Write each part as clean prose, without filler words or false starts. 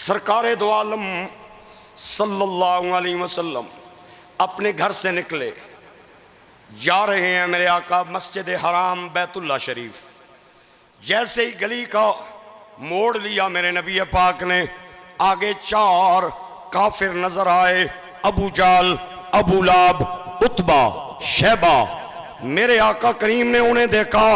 سرکار دو عالم صلی اللہ علیہ وسلم اپنے گھر سے نکلے، جا رہے ہیں میرے آقا مسجد حرام بیت اللہ شریف۔ جیسے ہی گلی کا موڑ لیا میرے نبی پاک نے، آگے 4 کافر نظر آئے، ابو جہل، ابو لہب، عتبہ، شیبہ۔ میرے آقا کریم نے انہیں دیکھا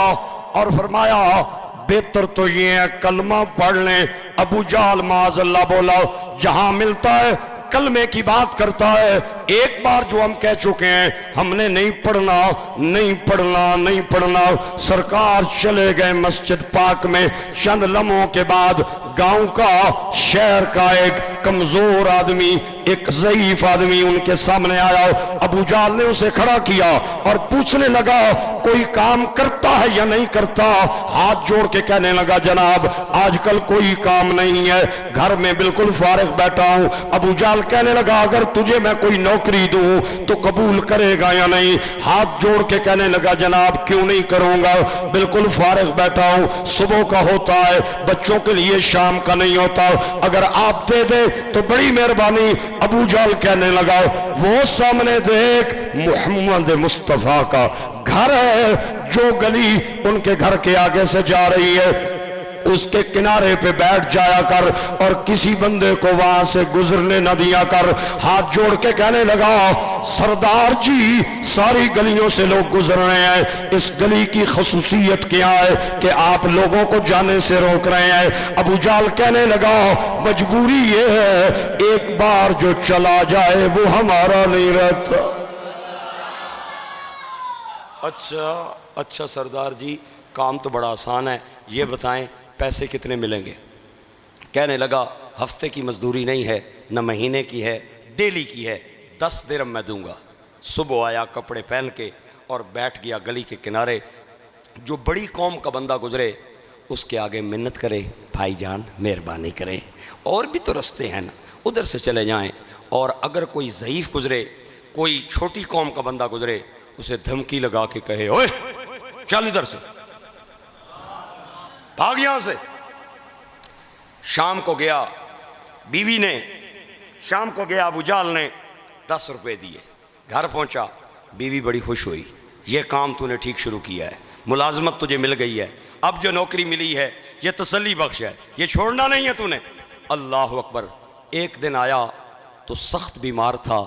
اور فرمایا بہتر تو یہ ہے کلمہ پڑھ لیں۔ ابو جہل معاذ اللہ بولا جہاں ملتا ہے کلمے کی بات کرتا ہے، ایک بار جو ہم کہہ چکے ہیں ہم نے نہیں پڑھنا نہیں پڑھنا نہیں پڑھنا۔ سرکار چلے گئے مسجد پاک میں۔ چند لمحوں کے بعد گاؤں کا، شہر کا ایک کمزور آدمی، ایک ضعیف آدمی ان کے سامنے آیا۔ ابو جہل نے اسے کھڑا کیا اور پوچھنے لگا کوئی کام کرتا ہے یا نہیں کرتا؟ ہاتھ جوڑ کے کہنے لگا جناب آج کل کوئی کام نہیں ہے، گھر میں بالکل فارغ بیٹھا ہوں۔ ابو جہل کہنے لگا اگر تجھے میں کوئی نوکری دوں تو قبول کرے گا یا نہیں؟ ہاتھ جوڑ کے کہنے لگا جناب کیوں نہیں کروں گا، بالکل فارغ بیٹھا ہوں، صبح کا ہوتا ہے بچوں کے لیے شام کا نہیں ہوتا، اگر آپ دے دے تو بڑی مہربانی۔ ابو جہل کہنے لگا وہ سامنے دیکھ محمد مصطفیٰ کا گھر ہے، جو گلی ان کے گھر کے آگے سے جا رہی ہے اس کے کنارے پہ بیٹھ جایا کر اور کسی بندے کو وہاں سے گزرنے نہ دیا کر۔ ہاتھ جوڑ کے کہنے لگا سردار جی ساری گلیوں سے لوگ گزر رہے ہیں، اس گلی کی خصوصیت کیا ہے کہ آپ لوگوں کو جانے سے روک رہے ہیں؟ ابو جہل کہنے لگا مجبوری یہ ہے ایک بار جو چلا جائے وہ ہمارا نہیں رہتا۔ اچھا سردار جی کام تو بڑا آسان ہے، یہ بتائیں پیسے کتنے ملیں گے؟ کہنے لگا ہفتے کی مزدوری نہیں ہے، نہ مہینے کی ہے، ڈیلی کی ہے، 10 درہم میں دوں گا۔ صبح آیا کپڑے پہن کے اور بیٹھ گیا گلی کے کنارے۔ جو بڑی قوم کا بندہ گزرے اس کے آگے منت کرے بھائی جان مہربانی کریں، اور بھی تو رستے ہیں نا، ادھر سے چلے جائیں۔ اور اگر کوئی ضعیف گزرے، کوئی چھوٹی قوم کا بندہ گزرے، اسے دھمکی لگا کے کہے اوے چل ادھر سے، بھاگ یہاں سے۔ شام کو گیا، بیوی نے شام کو گیا، ابو جہل نے 10 روپے دیے، گھر پہنچا، بیوی بڑی خوش ہوئی، یہ کام تو نے ٹھیک شروع کیا ہے، ملازمت تجھے مل گئی ہے، اب جو نوکری ملی ہے یہ تسلی بخش ہے، یہ چھوڑنا نہیں ہے تو نے۔ اللہ اکبر۔ ایک دن آیا تو سخت بیمار تھا،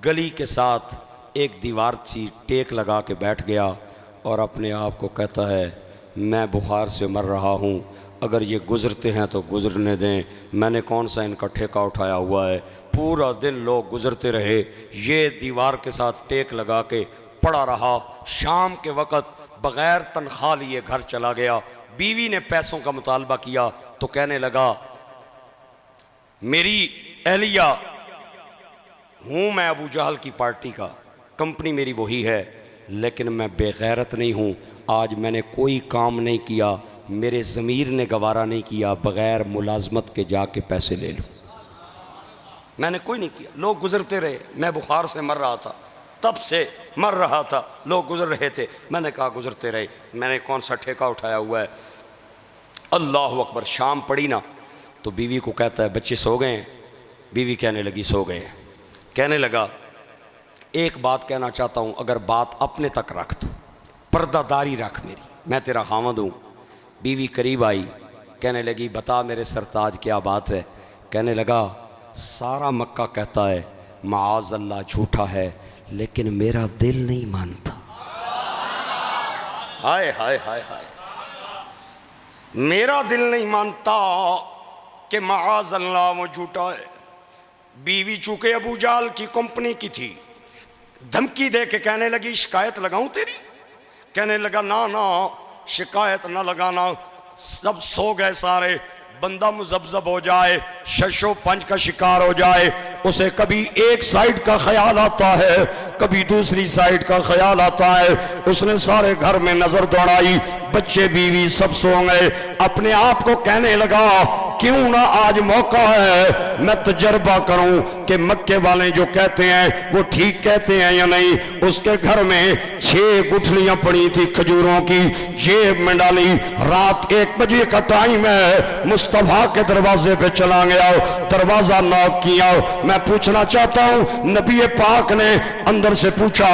گلی کے ساتھ ایک دیوار سی ٹیک لگا کے بیٹھ گیا اور اپنے آپ کو کہتا ہے میں بخار سے مر رہا ہوں، اگر یہ گزرتے ہیں تو گزرنے دیں، میں نے کون سا ان کا ٹھیکہ اٹھایا ہوا ہے۔ پورا دن لوگ گزرتے رہے، یہ دیوار کے ساتھ ٹیک لگا کے پڑا رہا۔ شام کے وقت بغیر تنخواہ لیے گھر چلا گیا۔ بیوی نے پیسوں کا مطالبہ کیا تو کہنے لگا میری اہلیہ ہوں میں ابو جہل کی پارٹی کا، کمپنی میری وہی ہے، لیکن میں بے غیرت نہیں ہوں، آج میں نے کوئی کام نہیں کیا، میرے ضمیر نے گوارا نہیں کیا بغیر ملازمت کے جا کے پیسے لے لوں، میں نے کوئی نہیں کیا۔ لوگ گزرتے رہے، میں بخار سے مر رہا تھا، تب سے مر رہا تھا، لوگ گزر رہے تھے، میں نے کہا گزرتے رہے، میں نے کون سا ٹھیکہ اٹھایا ہوا ہے۔ اللہ اکبر۔ شام پڑی نا تو بیوی کو کہتا ہے بچے سو گئے ہیں؟ بیوی کہنے لگی سو گئے ہیں۔ کہنے لگا ایک بات کہنا چاہتا ہوں، اگر بات اپنے تک رکھ تو پردہ داری رکھ میری، میں تیرا خامد ہوں۔ بیوی قریب آئی، کہنے لگی بتا میرے سرتاج کیا بات ہے؟ کہنے لگا سارا مکہ کہتا ہے معاذ اللہ جھوٹا ہے، لیکن میرا دل نہیں مانتا۔ ہائے ہائے ہائے ہائے، میرا دل نہیں مانتا کہ معاذ اللہ وہ جھوٹا ہے۔ بیوی چونکہ ابو جہل کی کمپنی کی تھی، دھمکی دے کے کہنے لگی شکایت لگاؤں تیری؟ کہنے لگا نا شکایت نہ لگانا، سب سو گئے سارے، بندہ مذبذب ہو جائے، شش و پنج کا شکار ہو جائے، اسے کبھی ایک سائیڈ کا خیال آتا ہے، کبھی دوسری سائیڈ کا خیال آتا ہے۔ اس نے سارے گھر میں نظر دوڑائی، بچے بیوی سب سو گئے، اپنے آپ کو کہنے لگا کیوں نہ آج موقع ہے میں تجربہ کروں کہ مکے والے جو کہتے ہیں وہ ٹھیک کہتے ہیں یا نہیں۔ اس کے گھر میں 6 گٹھلیاں پڑی تھی کھجوروں کی، جیب میں ڈالی، رات 1 بجے کا ٹائم ہے، مصطفیٰ کے دروازے پہ چلا گیا، دروازہ نوک کیا۔ میں پوچھنا چاہتا ہوں، نبی پاک نے اندر سے پوچھا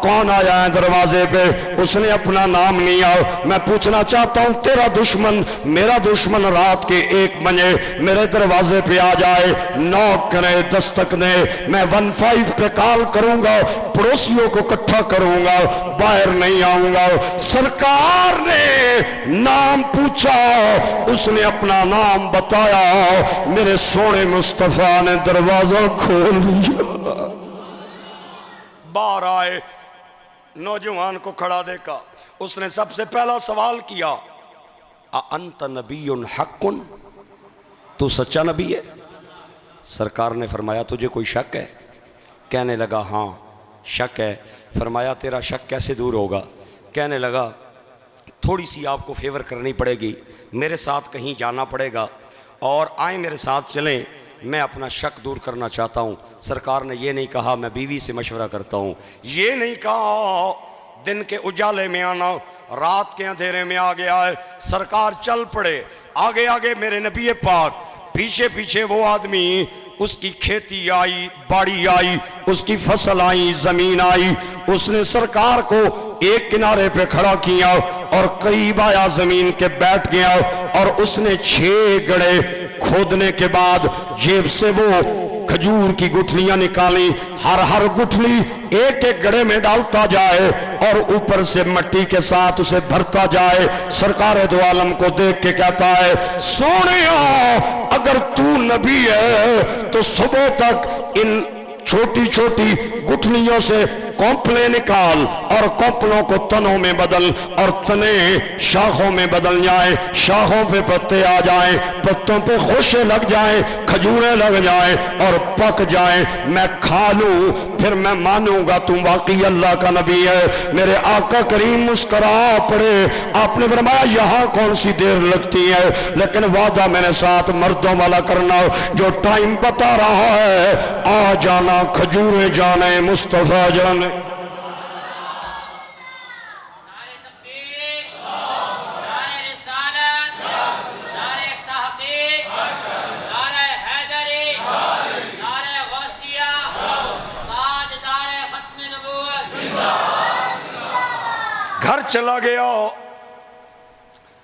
کون آیا ہے دروازے پہ؟ اس نے اپنا نام لیا۔ میں پوچھنا چاہتا ہوں، تیرا دشمن میرا دشمن رات کے 1 بجے میرے دروازے پہ آ جائے، نوک کرے، دستک دے، میں 15 پہ کال کروں گا، پڑوسیوں کو اکٹھا کروں گا، باہر نہیں آؤں گا۔ سرکار نے نام پوچھا، اس نے اپنا نام بتایا، میرے سونے مصطفیٰ نے دروازہ کھول لیا۔ باہر آئے، نوجوان کو کھڑا دیکھا، اس نے سب سے پہلا سوال کیا، انت نبی حق؟ تو سچا نبی ہے؟ سرکار نے فرمایا تجھے کوئی شک ہے؟ کہنے لگا ہاں شک ہے۔ فرمایا تیرا شک کیسے دور ہوگا؟ کہنے لگا تھوڑی سی آپ کو فیور کرنی پڑے گی، میرے ساتھ کہیں جانا پڑے گا، اور آئیں میرے ساتھ چلیں، میں اپنا شک دور کرنا چاہتا ہوں۔ سرکار نے یہ نہیں کہا میں بیوی سے مشورہ کرتا ہوں، یہ نہیں کہا دن کے اجالے میں آنا، رات کے اندھیرے میں آ گیا ہے۔ سرکار چل پڑے، آگے آگے میرے نبی پاک، پیچھے پیچھے وہ آدمی، اس کی کھیتی آئی، باڑی آئی، اس کی فصل آئی، زمین آئی۔ اس نے سرکار کو ایک کنارے پہ کھڑا کیا اور قریب آیا، زمین کے بیٹھ گیا، اور اس نے 6 گڑھے کھودنے کے بعد جیب سے وہ کھجور کی گٹھلیاں نکالی، ہر گٹھلی ایک گڑھے میں ڈالتا جائے اور اوپر سے مٹی کے ساتھ اسے بھرتا جائے۔ سرکار دو عالم کو دیکھ کے کہتا ہے سونیا، اگر تو نبی ہے تو صبح تک ان چھوٹی چھوٹی گٹھلیوں سے کونپلیں نکال، اور کونپلوں کو تنوں میں بدل، اور تنے شاخوں میں بدل جائیں، شاخوں پہ پتے آ جائیں، پتوں پہ خوشے لگ جائیں، کھجوریں لگ جائیں اور پک جائیں، میں کھا لوں، پھر میں مانوں گا تم واقعی اللہ کا نبی ہے۔ میرے آقا کریم مسکرا پڑے، آپ نے فرمایا یہاں کون سی دیر لگتی ہے، لیکن وعدہ میں نے ساتھ مردوں والا کرنا، جو ٹائم بتا رہا ہے آ جانا، کھجوریں جانے، مصطفیٰ جانے۔ گھر چلا گیا،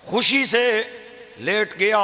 خوشی سے لیٹ گیا۔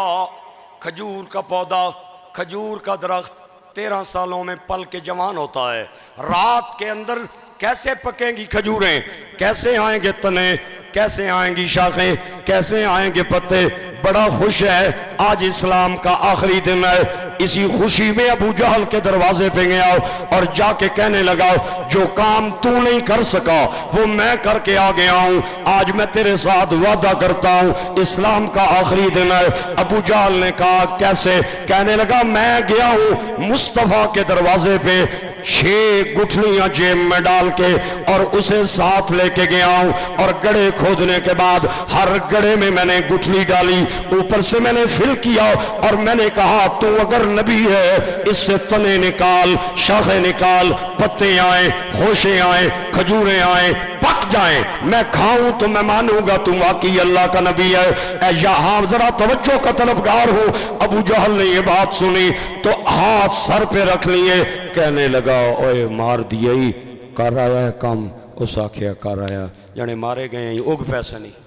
کھجور کا پودا، کھجور کا درخت 13 سالوں میں پل کے جوان ہوتا ہے۔ رات کے اندر کیسے پکیں گی کھجوریں، کیسے آئیں گے تنے، کیسے آئیں گی شاخیں، کیسے آئیں گے پتے۔ بڑا خوش ہے، آج اسلام کا آخری دن ہے۔ اسی خوشی میں ابو جہل کے دروازے پہ گیا اور جا کے کہنے لگا جو کام تو نہیں کر سکا وہ میں کر کے آ گیا ہوں، آج میں تیرے ساتھ وعدہ کرتا ہوں اسلام کا آخری دن ہے۔ ابو جہل نے کہا کیسے؟ کہنے لگا میں گیا ہوں مصطفیٰ کے دروازے پہ، 6 گٹھلیاں جیب میں ڈال کے اور اسے ساتھ لے کے گیا ہوں، اور گڑھے کھودنے کے بعد ہر گڑھے میں میں نے گٹھلی ڈالی، اوپر سے میں نے فل کیا، اور میں نے کہا تو اگر نبی ہے اس سے تنے نکال، شاخیں نکال، پتے آئیں، خوشے آئیں، کھجوریں آئیں، پک جائیں، میں کھاؤں تو میں مانوں گا تم واقعی اللہ کا نبی ہے۔ اے یہاں ذرا توجہ کا طلبگار ہو، ابو جہل نے یہ بات سنی تو ہاتھ سر پہ رکھ لیے، کہنے لگا اوے مار دیئے ہی کر رہا ہے کام، اس آکھیا کر رہا ہے جانے مارے گئے ہیں اگ پیسہ نہیں۔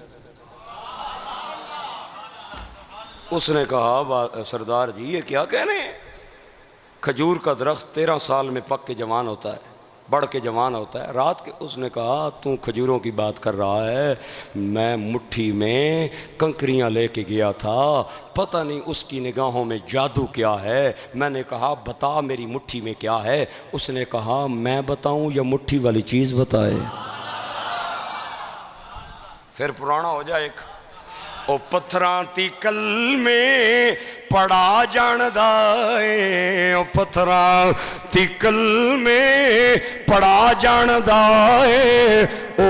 اس نے کہا سردار جی یہ کیا کہہ رہے ہیں؟ کھجور کا درخت 13 سال میں پک کے جوان ہوتا ہے، بڑھ کے جوان ہوتا ہے۔ رات کے اس نے کہا تو کھجوروں کی بات کر رہا ہے، میں مٹھی میں کنکریاں لے کے گیا تھا، پتہ نہیں اس کی نگاہوں میں جادو کیا ہے۔ میں نے کہا بتا میری مٹھی میں کیا ہے؟ اس نے کہا میں بتاؤں یا مٹھی والی چیز بتائے؟ پھر پرانا ہو جائے ایک او پتھراں تی کل میں پڑا جاندہ ہے، او پتھراں تی کل میں پڑا جاندہ ہے، او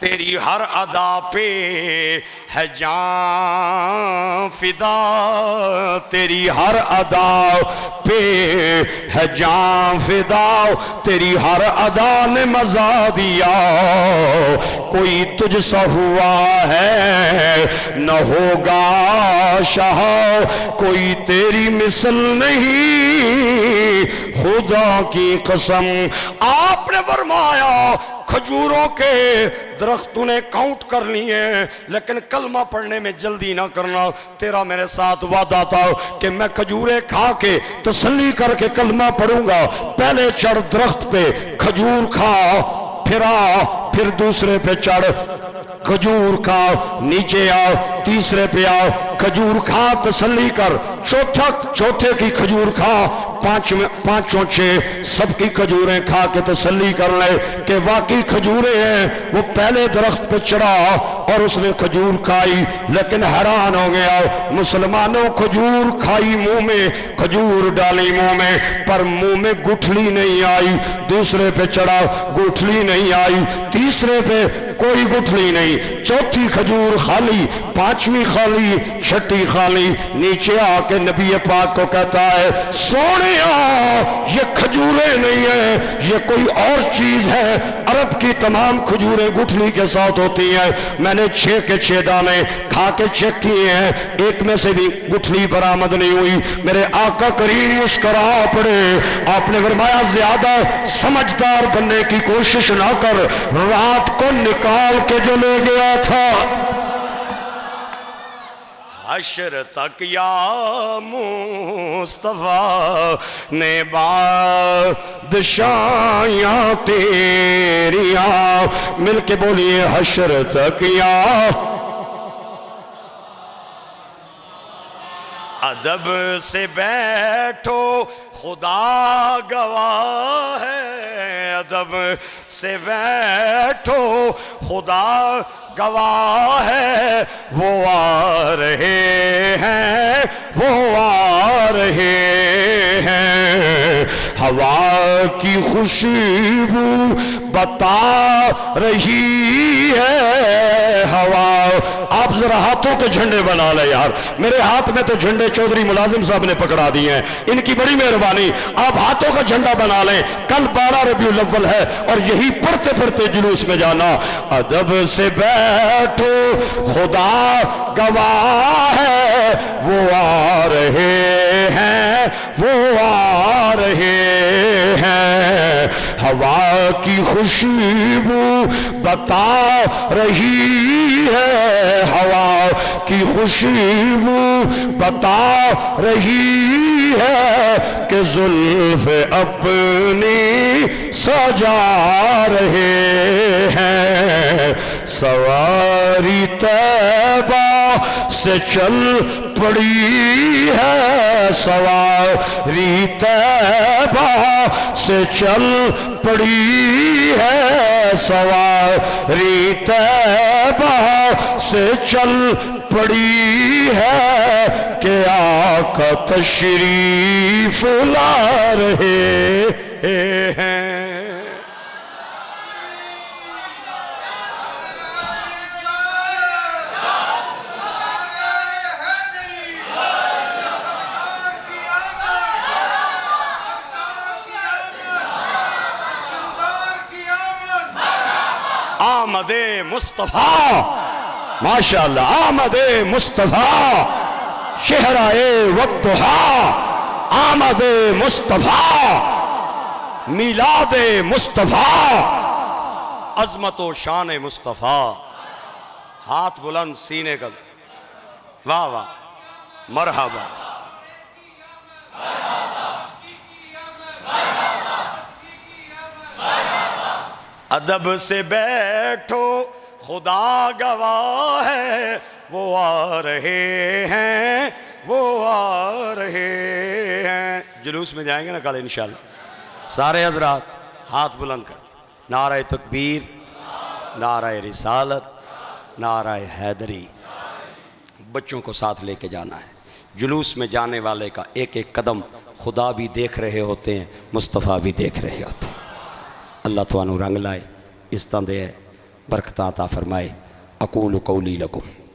تیری ہر ادا پہ ہے جان فدا، تیری ہر ادا پہ ہے جان فدا، تیری ہر ادا نے مزا دیا، کوئی تجھ سا ہوا ہے نہ ہوگا شاہ، کوئی تیری مثل نہیں خدا کی قسم۔ آپ نے فرمایا کھجوروں کے درختوں نے کاؤنٹ کر لیے، لیکن کلمہ پڑھنے میں جلدی نہ کرنا، تیرا میرے ساتھ وعدہ تھا کہ میں کھجوریں کھا کے تسلی کر کے کلمہ پڑھوں گا۔ پہلے چڑھ درخت پہ کھجور کھا، پھر آ، پھر دوسرے پہ چڑھ کھجور کھا، نیچے آؤ، تیسرے پہ آؤ، کھجور کھا تسلی کر، چوتھے کی کھجور کھا، پانچوں چھ سب کی کھجوریں کھا کے تسلی کر لے کہ واقعی کھجوریں ہیں۔ وہ پہلے درخت پہ چڑھا اور اس نے کھجور کھائی، لیکن حیران ہو گیا، مسلمانوں کھجور کھائی منہ میں، کھجور ڈالی منہ میں، پر منہ میں گٹھلی نہیں آئی۔ دوسرے پہ چڑھا، گٹھلی نہیں آئی، تیسرے پہ کوئی گٹھلی نہیں، چوتھی کھجور خالی، پانچویں خالی، چھٹی خالی۔ نیچے آ کے نبی پاک کو کہتا ہے سونیا یہ کھجوریں نہیں ہیں، یہ کوئی اور چیز ہے۔ عرب کی تمام کھجوریں گٹھلی کے ساتھ ہوتی ہیں، میں نے 6 کے 6 دانے کھا کے چیک کیے ہیں، ایک میں سے بھی گٹھلی برآمد نہیں ہوئی۔ میرے آقا کریم مسکرا پڑے، آپ نے فرمایا زیادہ سمجھدار بننے کی کوشش نہ کر، رات کو نکال کے جو لے گیا تھا حشر تک یا مصطفیٰ نے بادشاہیاں تیریاں، مل کے بولیے حشر تک یا، ادب سے بیٹھو خدا گواہ ہے، ادب سے بیٹھو خدا گواہ ہے، وہ آ رہے ہیں، وہ آ رہے ہیں، ہوا کی خوشبو بتا رہی ہے ہوا۔ آپ ذرا ہاتھوں کے جھنڈے بنا لے یار، میرے ہاتھ میں تو جھنڈے چودھری ملازم صاحب نے پکڑا دیے ہیں، ان کی بڑی مہربانی، آپ ہاتھوں کا جھنڈا بنا لیں۔ کل 12 ربیع الاول ہے اور یہی پڑھتے پڑھتے جلوس میں جانا، ادب سے بیٹھو خدا گواہ ہے، وہ آ رہے ہیں، وہ آ رہے ہیں، ہوا کی خوشبو بتا رہی ہے، ہوا کی خوشبو بتا رہی ہے کہ زلف اپنی سجا رہے ہیں، سواری طیبہ سے چل پڑی ہے، سواری طیبہ سے چل پڑی ہے، سواری طیبہ سے چل پڑی ہے کہ آقا تشریف لا رہے ہیں۔ آمد مصطفیٰ، ماشاءاللہ آمد مصطفیٰ، چہرہ وقتہا، آمد مصطفیٰ، میلاد مصطفیٰ، عظمت و شان مصطفیٰ۔ ہاتھ بلند سینے کا، واہ واہ، مرحبا۔ ادب سے بیٹھو خدا گواہ ہے، وہ آ رہے ہیں، وہ آ رہے ہیں۔ جلوس میں جائیں گے نا کل انشاءاللہ، سارے حضرات ہاتھ بلند کر، نعرہ تکبیر، نعرہ رسالت، نعرہ حیدری، بچوں کو ساتھ لے کے جانا ہے۔ جلوس میں جانے والے کا ایک ایک قدم خدا بھی دیکھ رہے ہوتے ہیں، مصطفیٰ بھی دیکھ رہے ہوتے ہیں۔ اللہ توانو رنگ لائے، اس طرح دے برکت عطا فرمائے۔ اقول قولی لکم۔